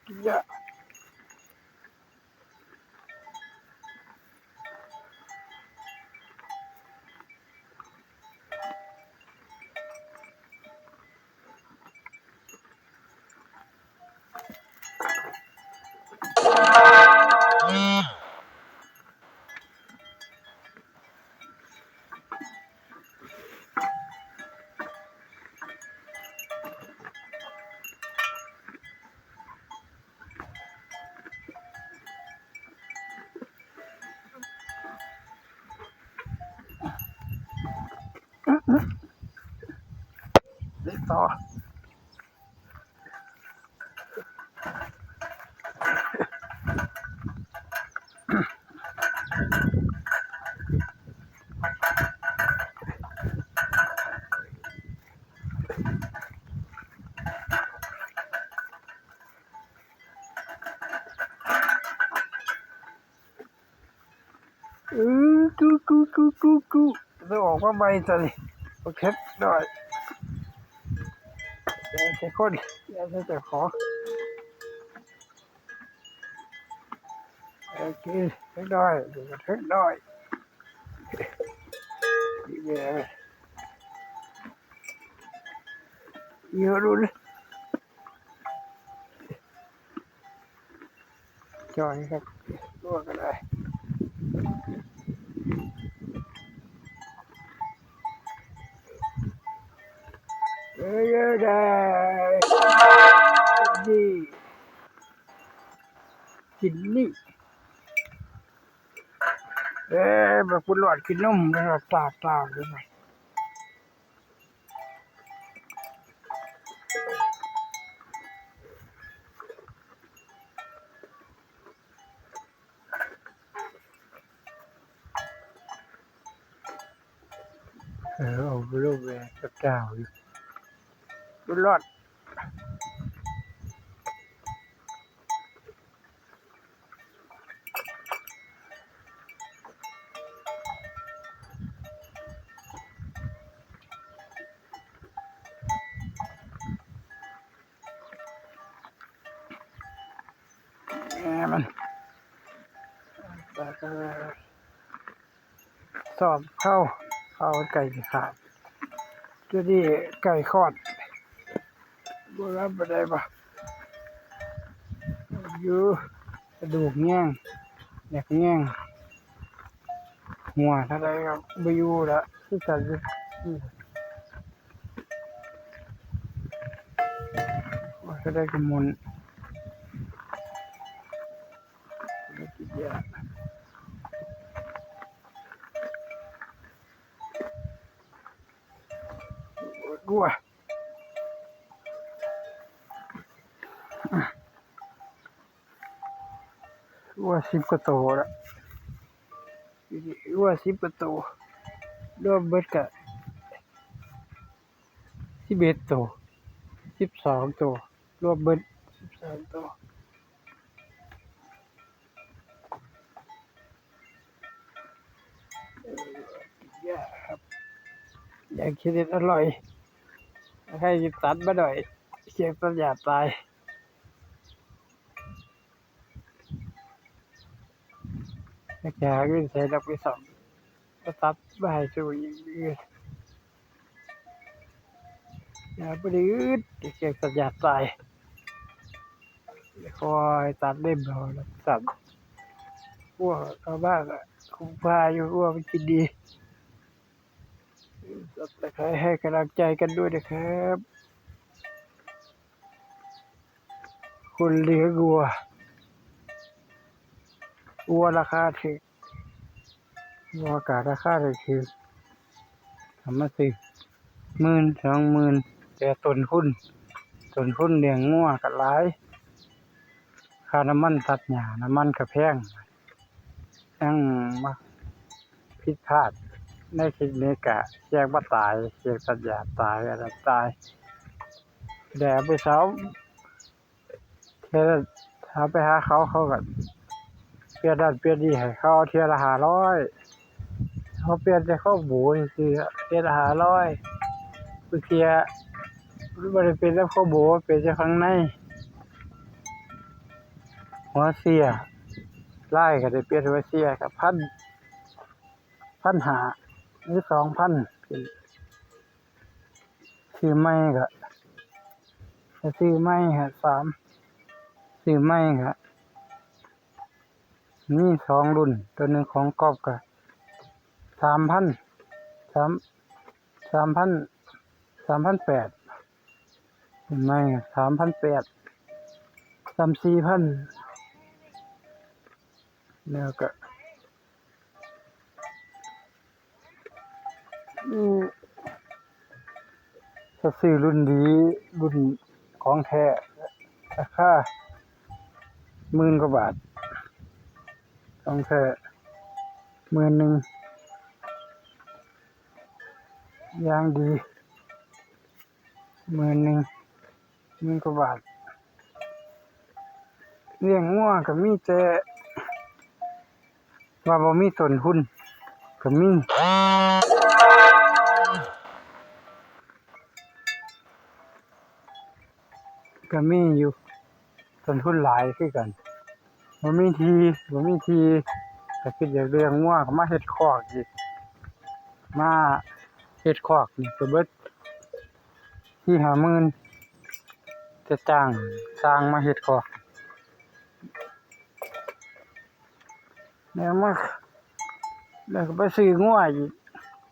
กินยาต่อกูจะออกมาใบจะเลยโอเคได้อย่าใช้คนอย่าใช้แต่ขอโอเคได้เดี๋ยวก็ถึงได้ดีแย่เยอะรู้เลยจอยครับตัวก็ได้ได้ดีกินนี่แบบคุณหลอดกินนมแล้วตาเลยไหมเอาไปรูปแบบกับเจ้าอยู่คุณหลอดมันสอบเข้าไก่ขาดจะดีไก่คอดโบราณไปได้ปะอยู่กระดูกแง่งอยากแง่งหัวถ้าได้ครับไปอยู่ละที่จัดว่าถ้าได้กระมุนไม่กินยากัว10 กว่าตัวละ10 กว่าตัวรวมเบิดกะ11 ตัว12 ตัวรวมเบิด13 ตัวกินยาครับอยากกินอร่อยให้ตัดมาหน่อยเสียงต้นหยาตายอยากหาเงินใช้ดอกไปสองก็ตัดมาให้สู้อย่างอื่นอย่าไปดื้อเสียงต้นหยาตายคอยตัดเล่มเราแล้วตัดพวกเอาบ้างอ่ะคุ้มค่าอยู่ว่ามันกินดีแต่ใครให้กำลังใจกันด้วยนะครับคนเลี้ยงวัวราคาถึงวัวอากาศราคาถึงทำมาสิ10,000 20,000แต่ต้นทุนเลี้ยงงัวก็หลายค่าน้ำมันตัดหญ้าน้ำมันก็แพงยังมาผิดพลาดในคลิปนี้กะแจ้งว่าตายเสียงตัดหญ้าตายอะไรตายแดดไปเช้าเที่ยวถ้าไปหาเขาก็เปลี่ยนด้านเปลี่ยนดีให้เขาเที่ยวละ500เขาเปลี่ยนแต่เขาบูคือเที่ยวละ500เพื่อบ่ได้เป็นแล้วเขาบูเป็นแต่ข้างใน หัวเสียไล่ก็ได้เปลี่ยนหัวเสียกับ1,500หรือ 2,000ซื้อใหม่ก็ถ้าซื้อใหม่ก็ซื้อใหม่ก็มี2รุ่นตัวหนึงของก๊อฟก็3,000 3,800ซื้อใหม่ก็3,800 3,400แล้วก็ถ้าซื้อรุ่นดีรุ่นของแท้ราคา10,000 กว่าบาทของแท้10,000อย่างดี10,000 10,000 กว่าบาทเลี้ยงงัวก็มีแต่ว่าบ่มีต้นทุนก็มีอยู่ต้นทุนหลายคือกันบ่มีที่ก็คิดอยากเลี้ยงงัวก็มาเฮ็ดคอกอีกมาเฮ็ดคอกนี่ก็เบิด4-50,000จะจ้างสร้างมาเฮ็ดคอกแล้วก็ไปซื้องัวอีก